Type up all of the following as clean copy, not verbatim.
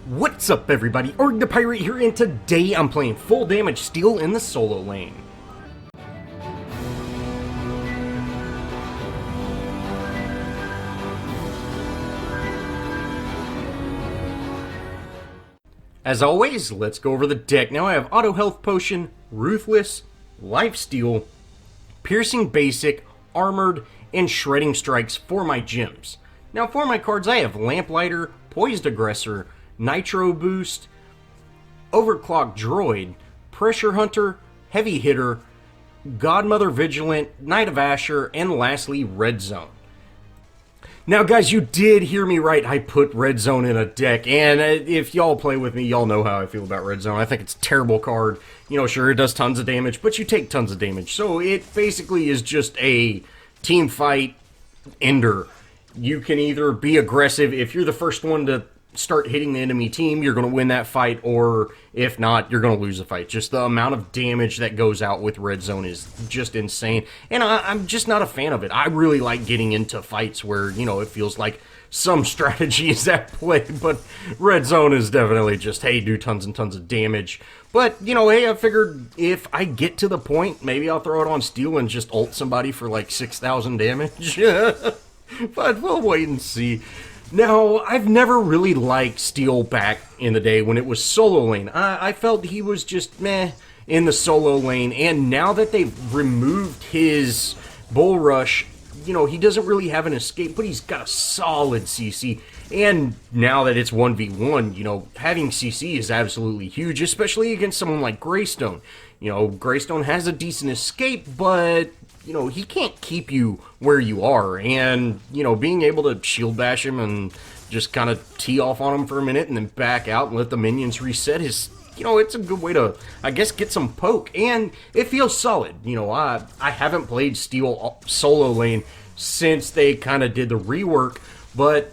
What's up everybody, Arrg the Pirate here, and today I'm playing full damage steel in the solo lane. As always, let's go over the deck. Now I have Auto Health Potion, Ruthless, Life Steal, Piercing Basic, Armored, and Shredding Strikes for my gems. Now for my cards I have Lamplighter, Poised Aggressor, Nitro Boost, Overclock Droid, Pressure Hunter, Heavy Hitter, Godmother Vigilant, Knight of Asher, and lastly Red Zone. Now guys, you did hear me right, I put Red Zone in a deck, and if y'all play with me, y'all know how I feel about Red Zone. I think it's a terrible card. You know, sure, it does tons of damage, but you take tons of damage. So it basically is just a team fight ender. You can either be aggressive. If you're the first one to start hitting the enemy team, you're going to win that fight, or if not, you're going to lose the fight. Just the amount of damage that goes out with Red Zone is just insane, and I'm just not a fan of it. I really like getting into fights where, you know, it feels like some strategy is at play, but Red Zone is definitely just, hey, do tons and tons of damage. But, you know, hey, I figured if I get to the point, maybe I'll throw it on Steel and just ult somebody for like 6,000 damage. But we'll wait and see. Now, I've never really liked Steel back in the day when it was solo lane. I felt he was just meh in the solo lane, and now that they've removed his Bull Rush, you know, he doesn't really have an escape, but he's got a solid CC. And now that it's 1v1, you know, having CC is absolutely huge, especially against someone like Greystone. You know, Greystone has a decent escape, but you know, he can't keep you where you are, and, you know, being able to shield bash him and just kind of tee off on him for a minute and then back out and let the minions reset is, you know, it's a good way to, I guess, get some poke, and it feels solid. You know, I haven't played Steel solo lane since they kind of did the rework, but,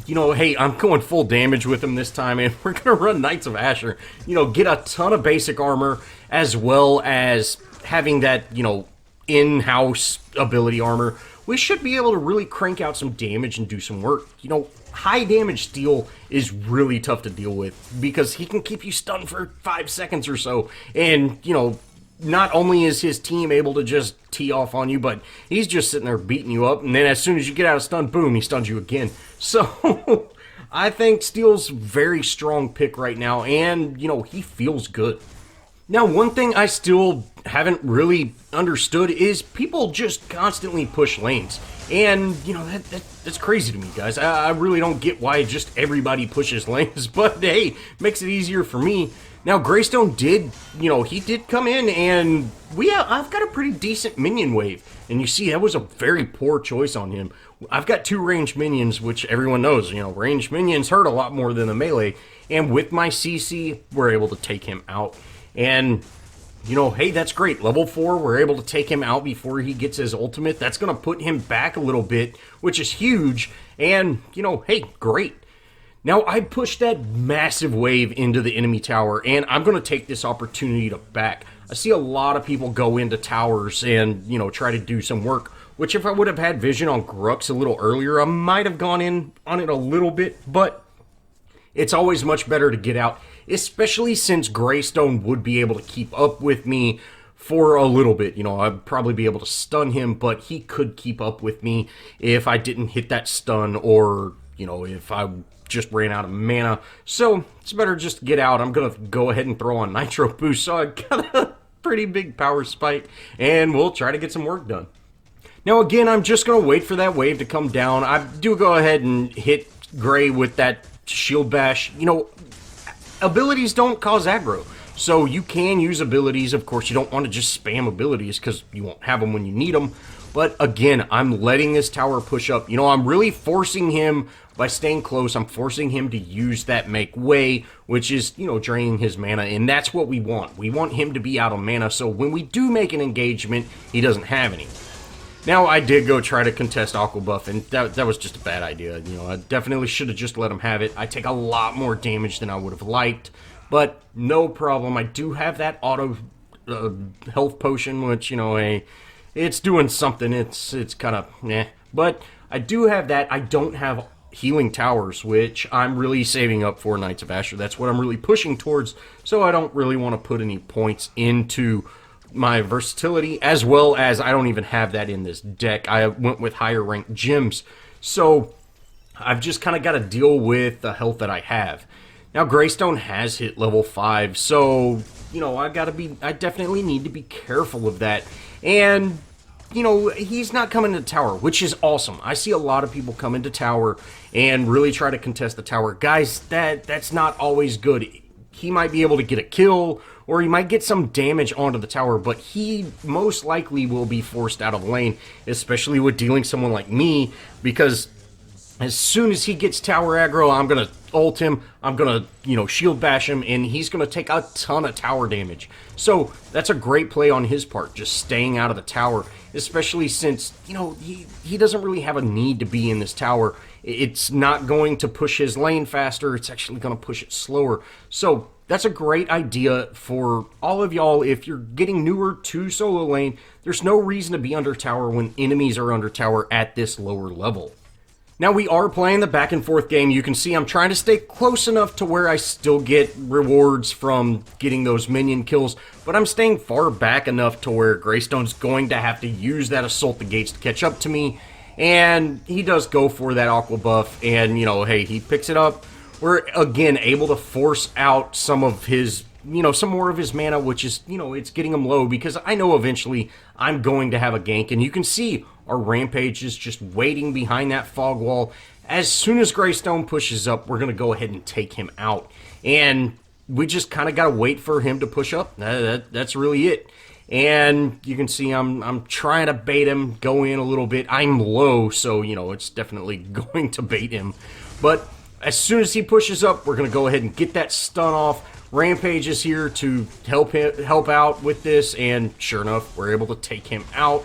you know, hey, I'm going full damage with him this time, and we're going to run Knights of Asher, you know, get a ton of basic armor, as well as having that, you know, in-house ability armor. We should be able to really crank out some damage and do some work. You know, high damage Steel is really tough to deal with because he can keep you stunned for 5 seconds or so, and, you know, not only is his team able to just tee off on you, but he's just sitting there beating you up, and then as soon as you get out of stun, boom, he stuns you again. So I think Steel's very strong pick right now, and, you know, he feels good. Now, one thing I still haven't really understood is people just constantly push lanes. And, you know, that's crazy to me, guys. I really don't get why just everybody pushes lanes, but hey, makes it easier for me. Now, Greystone did, you know, he did come in, and I've got a pretty decent minion wave. And you see, that was a very poor choice on him. I've got 2 ranged minions, which everyone knows, you know, ranged minions hurt a lot more than the melee. And with my CC, we're able to take him out. And, you know, hey, that's great. Level 4, we're able to take him out before he gets his ultimate. That's going to put him back a little bit, which is huge. And, you know, hey, great. Now, I pushed that massive wave into the enemy tower, and I'm going to take this opportunity to back. I see a lot of people go into towers and, you know, try to do some work, which if I would have had vision on Grux a little earlier, I might have gone in on it a little bit, but it's always much better to get out, especially since Greystone would be able to keep up with me for a little bit. You know, I'd probably be able to stun him, but he could keep up with me if I didn't hit that stun, or, you know, if I just ran out of mana. So it's better just to get out. I'm going to go ahead and throw on Nitro Boost, so I got a pretty big power spike, and we'll try to get some work done. Now again, I'm just going to wait for that wave to come down. I do go ahead and hit Gray with that shield bash. You know, abilities don't cause aggro, so you can use abilities. Of course, you don't want to just spam abilities because you won't have them when you need them. But again, I'm letting this tower push up. You know, I'm really forcing him by staying close. I'm forcing him to use that make way, which is, you know, draining his mana, and that's what we want. We want him to be out of mana, so when we do make an engagement, he doesn't have any. Now, I did go try to contest Aqua Buff, and that was just a bad idea. You know, I definitely should have just let him have it. I take a lot more damage than I would have liked, but no problem. I do have that auto health potion, which, you know, it's doing something. It's kind of, eh. But I do have that. I don't have healing towers, which I'm really saving up for Knights of Asher. That's what I'm really pushing towards, so I don't really want to put any points into my versatility, as well as I don't even have that in this deck. I went with higher ranked gems, so I've just kind of got to deal with the health that I have. Now, Greystone has hit level 5, so, you know, I definitely need to be careful of that. And, you know, he's not coming to tower, which is awesome. I see a lot of people come into tower and really try to contest the tower. Guys, that's not always good. He might be able to get a kill, or he might get some damage onto the tower, but he most likely will be forced out of lane, especially with dealing someone like me, because as soon as he gets tower aggro, I'm going to ult him, I'm going to, you know, shield bash him, and he's going to take a ton of tower damage. So that's a great play on his part, just staying out of the tower, especially since, you know, he doesn't really have a need to be in this tower. It's not going to push his lane faster, it's actually going to push it slower. So that's a great idea for all of y'all. If you're getting newer to solo lane, there's no reason to be under tower when enemies are under tower at this lower level. Now, we are playing the back and forth game. You can see I'm trying to stay close enough to where I still get rewards from getting those minion kills, but I'm staying far back enough to where Greystone's going to have to use that Assault the Gates to catch up to me, and he does go for that Aqua buff, and, you know, hey, he picks it up. We're, again, able to force out some of his, you know, some more of his mana, which is, you know, it's getting him low, because I know eventually I'm going to have a gank, and you can see our Rampage is just waiting behind that fog wall. As soon as Greystone pushes up, we're going to go ahead and take him out. And we just kind of got to wait for him to push up. That's really it. And you can see I'm trying to bait him, go in a little bit. I'm low, so, you know, it's definitely going to bait him. But as soon as he pushes up, we're going to go ahead and get that stun off. Rampage is here to help out with this, and sure enough, we're able to take him out.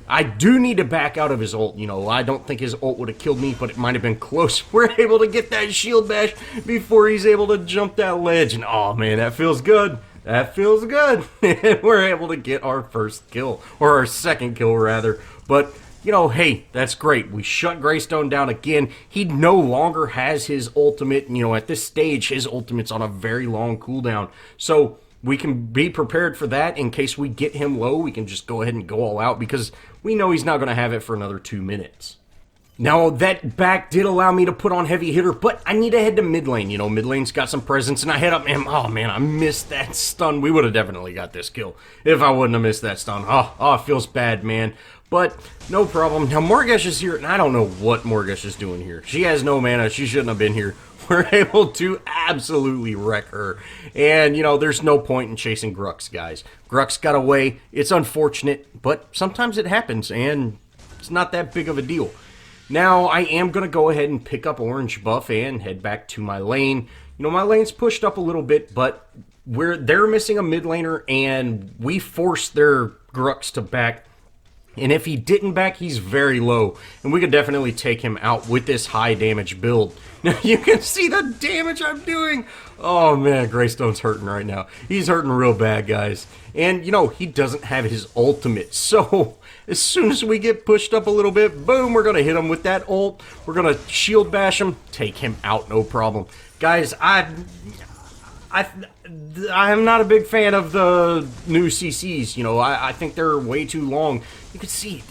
I do need to back out of his ult. You know, I don't think his ult would have killed me, but it might have been close. We're able to get that shield bash before he's able to jump that ledge. And oh man, that feels good. That feels good. And we're able to get our first kill, or our second kill rather. But, you know, hey, that's great. We shut Greystone down again. He no longer has his ultimate. You know, at this stage, his ultimate's on a very long cooldown. So we can be prepared for that in case we get him low. We can just go ahead and go all out because we know he's not going to have it for another 2 minutes. Now, that back did allow me to put on heavy hitter, but I need to head to mid lane. You know, mid lane's got some presence, and I head up, and oh man, I missed that stun. We would have definitely got this kill if I wouldn't have missed that stun. Oh, it feels bad, man. But no problem. Now, Morgesh is here, and I don't know what Morgesh is doing here. She has no mana. She shouldn't have been here. We're able to absolutely wreck her. And, you know, there's no point in chasing Grux, guys. Grux got away. It's unfortunate, but sometimes it happens, and it's not that big of a deal. Now, I am going to go ahead and pick up orange buff and head back to my lane. You know, my lane's pushed up a little bit, but they're missing a mid laner, and we forced their Grux to back. And if he didn't back, he's very low. And we could definitely take him out with this high damage build. Now, you can see the damage I'm doing. Oh, man, Greystone's hurting right now. He's hurting real bad, guys. And, you know, he doesn't have his ultimate. So, as soon as we get pushed up a little bit, boom, we're going to hit him with that ult. We're going to shield bash him, take him out, no problem. Guys, I'm not a big fan of the new CCs. You know, I think they're way too long. You can see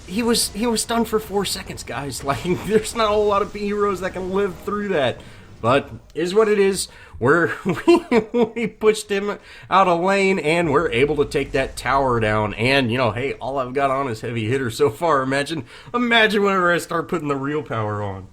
he was stunned for 4 seconds, guys. Like, there's not a whole lot of heroes that can live through that. But is what it is. We pushed him out of lane, and we're able to take that tower down. And, you know, hey, all I've got on is heavy hitter so far. Imagine whenever I start putting the real power on.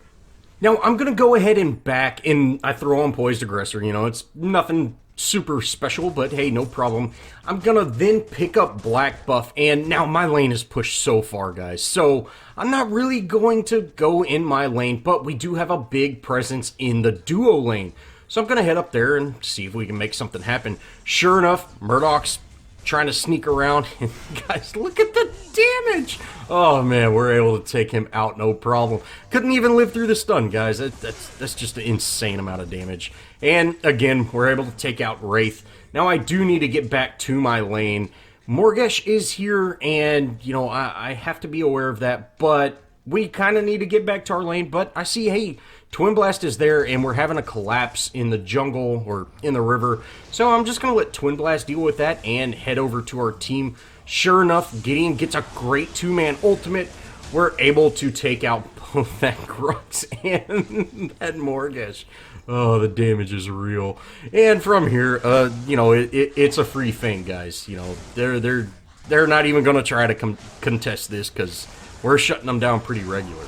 Now, I'm going to go ahead and back, and I throw on Poised Aggressor. You know, it's nothing super special, but hey, no problem. I'm going to then pick up Black Buff, and now my lane is pushed so far, guys. So, I'm not really going to go in my lane, but we do have a big presence in the duo lane. So, I'm going to head up there and see if we can make something happen. Sure enough, Murdoch's trying to sneak around, and guys, look at the damage. Oh man, we're able to take him out, no problem. Couldn't even live through the stun, guys. That's just an insane amount of damage. And again, we're able to take out Wraith. Now I do need to get back to my lane. Morgesh is here, and you know, I have to be aware of that, but we kind of need to get back to our lane, but I see, hey, Twin Blast is there, and we're having a collapse in the jungle, or in the river, so I'm just going to let Twin Blast deal with that and head over to our team. Sure enough, Gideon gets a great two-man ultimate. We're able to take out both that Grux and that Morgesh. Oh, the damage is real. And from here, you know, it's a free Fang, guys. You know, they're not even going to try to contest this because we're shutting them down pretty regular.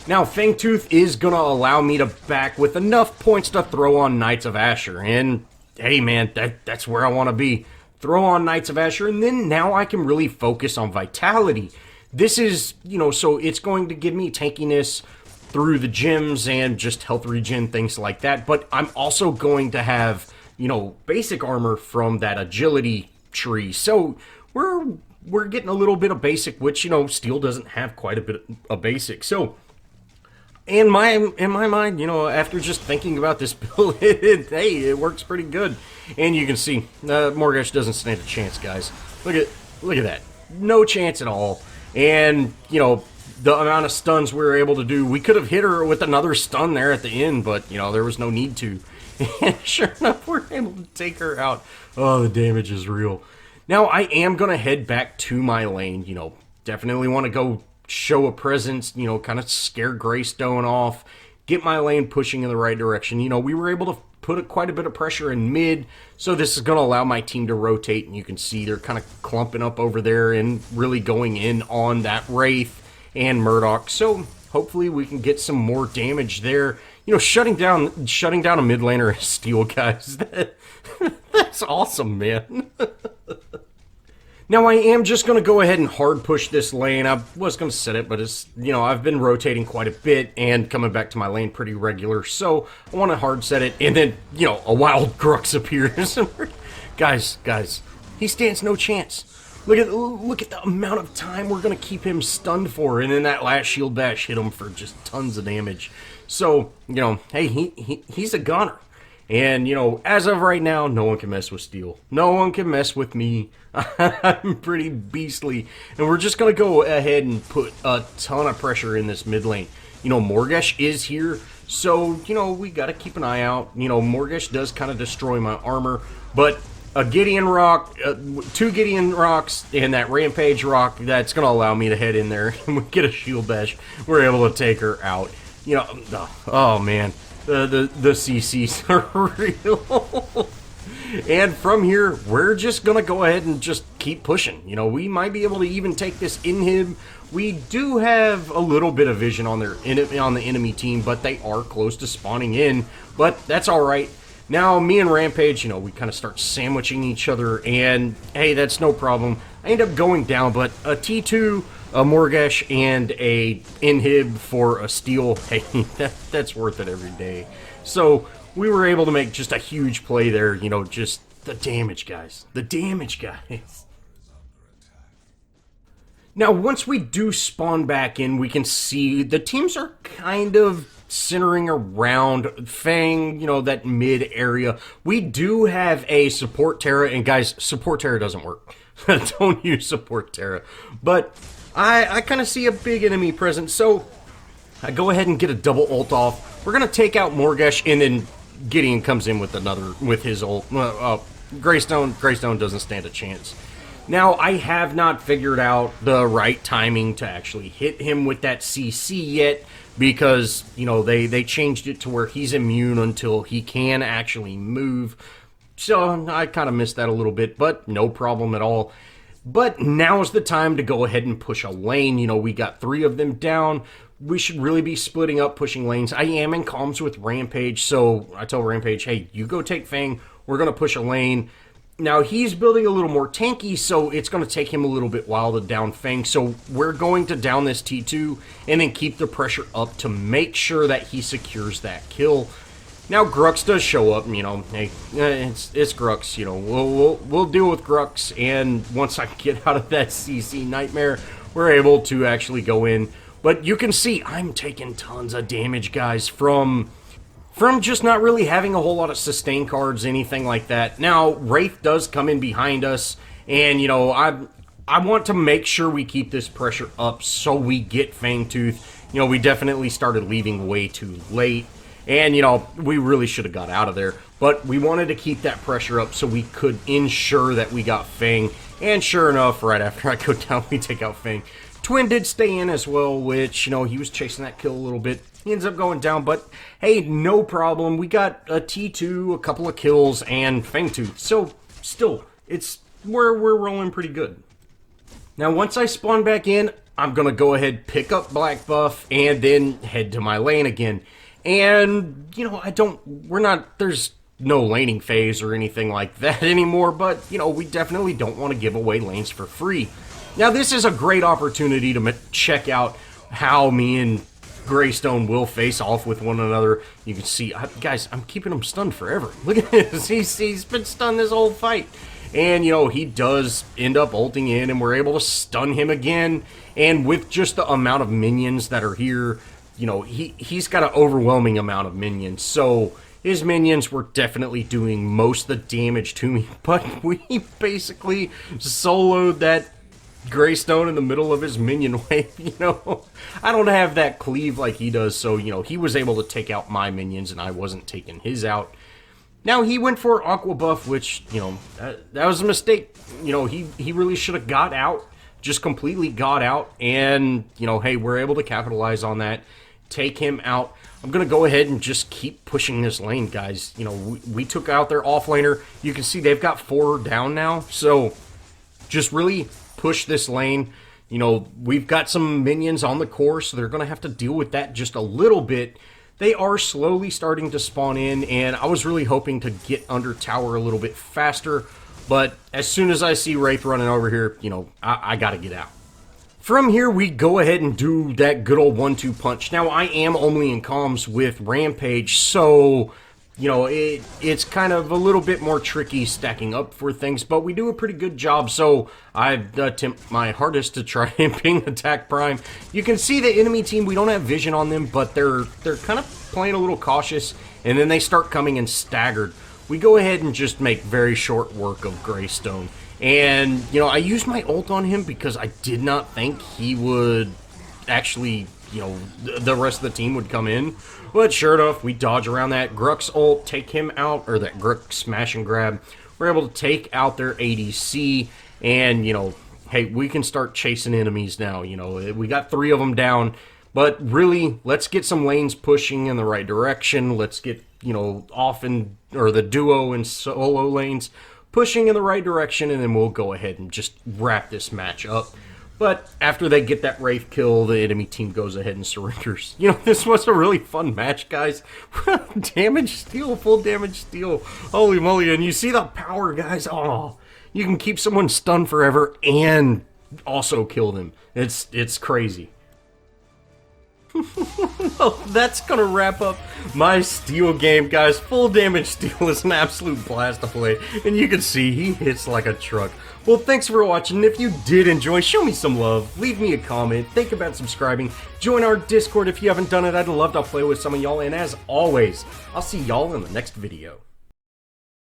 Now, Fangtooth is going to allow me to back with enough points to throw on Knights of Asher. And, hey, man, that's where I want to be. Throw on Knights of Asher, and then now I can really focus on Vitality. This is, you know, so it's going to give me tankiness through the gyms and just health regen, things like that. But I'm also going to have, you know, basic armor from that agility tree. So we're getting a little bit of basic, which, you know, Steel doesn't have quite a bit of basic. So in my mind, you know, after just thinking about this build, hey, it works pretty good. And you can see, Morgesh doesn't stand a chance, guys. Look at that. No chance at all. And, you know, the amount of stuns we were able to do, we could have hit her with another stun there at the end, but, you know, there was no need to. And sure enough, we're able to take her out. Oh, the damage is real. Now, I am going to head back to my lane, you know, definitely want to go show a presence, you know, kind of scare Greystone off, get my lane pushing in the right direction. You know, we were able to put quite a bit of pressure in mid, so this is going to allow my team to rotate, and you can see they're kind of clumping up over there and really going in on that Wraith and Murdoch. So hopefully we can get some more damage there. You know, shutting down a mid laner is Steel, guys. That's awesome, man. Now, I am just going to go ahead and hard push this lane. I was going to set it, but it's, you know, I've been rotating quite a bit and coming back to my lane pretty regular, so I want to hard set it, and then, you know, a wild Grux appears. Guys, he stands no chance. Look at the amount of time we're going to keep him stunned for, and then that last shield bash hit him for just tons of damage. So, you know, hey, he's a gunner. And, you know, as of right now, no one can mess with Steel. No one can mess with me. I'm pretty beastly. And we're just going to go ahead and put a ton of pressure in this mid lane. You know, Morgesh is here, so, you know, we got to keep an eye out. You know, Morgesh does kind of destroy my armor, but a Gideon Rock, 2 Gideon Rocks, and that Rampage Rock, that's going to allow me to head in there and we get a shield bash. We're able to take her out. You know, oh, man. The CCs are real. And from here, we're just going to go ahead and just keep pushing. You know, we might be able to even take this inhib. We do have a little bit of vision on the enemy team, but they are close to spawning in. But that's all right. Now, me and Rampage, you know, we kind of start sandwiching each other, and hey, that's no problem. I end up going down, but a T2, a Morgesh, and a inhib for a Steel, hey, that's worth it every day. So we were able to make just a huge play there, you know, just the damage, guys. The damage, guys. Now, once we do spawn back in, we can see the teams are kind of centering around Fang, you know, that mid area. We do have a support Terra, and guys, support Terra doesn't work. Don't use support Terra. But I kind of see a big enemy presence, so I go ahead and get a double ult off. We're going to take out Morgesh, and then Gideon comes in with his ult. Greystone doesn't stand a chance. Now, I have not figured out the right timing to actually hit him with that CC yet, because, you know, they changed it to where he's immune until he can actually move. So I kind of missed that a little bit, but no problem at all. But now is the time to go ahead and push a lane. You know, we got 3 of them down. We should really be splitting up, pushing lanes. I am in comms with Rampage, so I tell Rampage, hey, you go take Fang. We're going to push a lane. Now, he's building a little more tanky, so it's going to take him a little bit while to down Fang. So we're going to down this T2 and then keep the pressure up to make sure that he secures that kill. Now, Grux does show up, you know, hey, it's Grux, you know, we'll deal with Grux, and once I get out of that CC nightmare, we're able to actually go in. But you can see I'm taking tons of damage, guys, from just not really having a whole lot of sustain cards, anything like that. Now, Wraith does come in behind us, and, you know, I want to make sure we keep this pressure up so we get Fangtooth. You know, we definitely started leaving way too late. And, you know, we really should have got out of there. But we wanted to keep that pressure up so we could ensure that we got Fang. And sure enough, right after I go down, we take out Fang. Twin did stay in as well, which, you know, he was chasing that kill a little bit. He ends up going down, but hey, no problem. We got a T2, a couple of kills, and Fangtooth. So, still, we're rolling pretty good. Now, once I spawn back in, I'm going to go ahead, pick up Black Buff, and then head to my lane again. And, you know, there's no laning phase or anything like that anymore, but, you know, we definitely don't want to give away lanes for free. Now, this is a great opportunity to check out how me and Greystone will face off with one another. You can see, guys, I'm keeping him stunned forever. Look at this. He's been stunned this whole fight. And, you know, he does end up ulting in, and we're able to stun him again. And with just the amount of minions that are here, you know, he's got an overwhelming amount of minions. So his minions were definitely doing most of the damage to me. But we basically soloed that Greystone in the middle of his minion wave, you know. I don't have that cleave like he does, so, you know, he was able to take out my minions, and I wasn't taking his out. Now, he went for Aqua Buff, which, you know, that was a mistake. You know, he really should have got out, just completely got out, and, you know, hey, we're able to capitalize on that, take him out. I'm going to go ahead and just keep pushing this lane, guys. You know, we took out their offlaner. You can see they've got 4 down now, so just really push this lane. You know, we've got some minions on the core, so they're going to have to deal with that just a little bit. They are slowly starting to spawn in, and I was really hoping to get under tower a little bit faster, but as soon as I see Wraith running over here, you know, I got to get out. From here, we go ahead and do that good old 1-2 punch. Now, I am only in comms with Rampage, so, you know, it's kind of a little bit more tricky stacking up for things, but we do a pretty good job, so I attempt my hardest to try and ping Attack Prime. You can see the enemy team, we don't have vision on them, but they're kind of playing a little cautious, and then they start coming in staggered. We go ahead and just make very short work of Greystone. And, you know, I used my ult on him because I did not think he would actually, you know, the rest of the team would come in. But sure enough, we dodge around that Grux ult, take him out, or that Grux smash and grab. We're able to take out their ADC, and, you know, hey, we can start chasing enemies now. You know, we got 3 of them down, but really, let's get some lanes pushing in the right direction. Let's get, you know, or the duo and solo lanes pushing in the right direction, and then we'll go ahead and just wrap this match up. But after they get that Wraith kill, the enemy team goes ahead and surrenders. You know, this was a really fun match, guys. Damage steal, full damage steal. Holy moly, and you see the power, guys. Oh, you can keep someone stunned forever and also kill them. It's crazy. Well, that's gonna wrap up my Steel game, guys. Full damage Steel is an absolute blast to play, and you can see he hits like a truck. Well, thanks for watching. If you did enjoy, show me some love, leave me a comment, think about subscribing, join our Discord if you haven't done it. I'd love to play with some of y'all, and as always, I'll see y'all in the next video.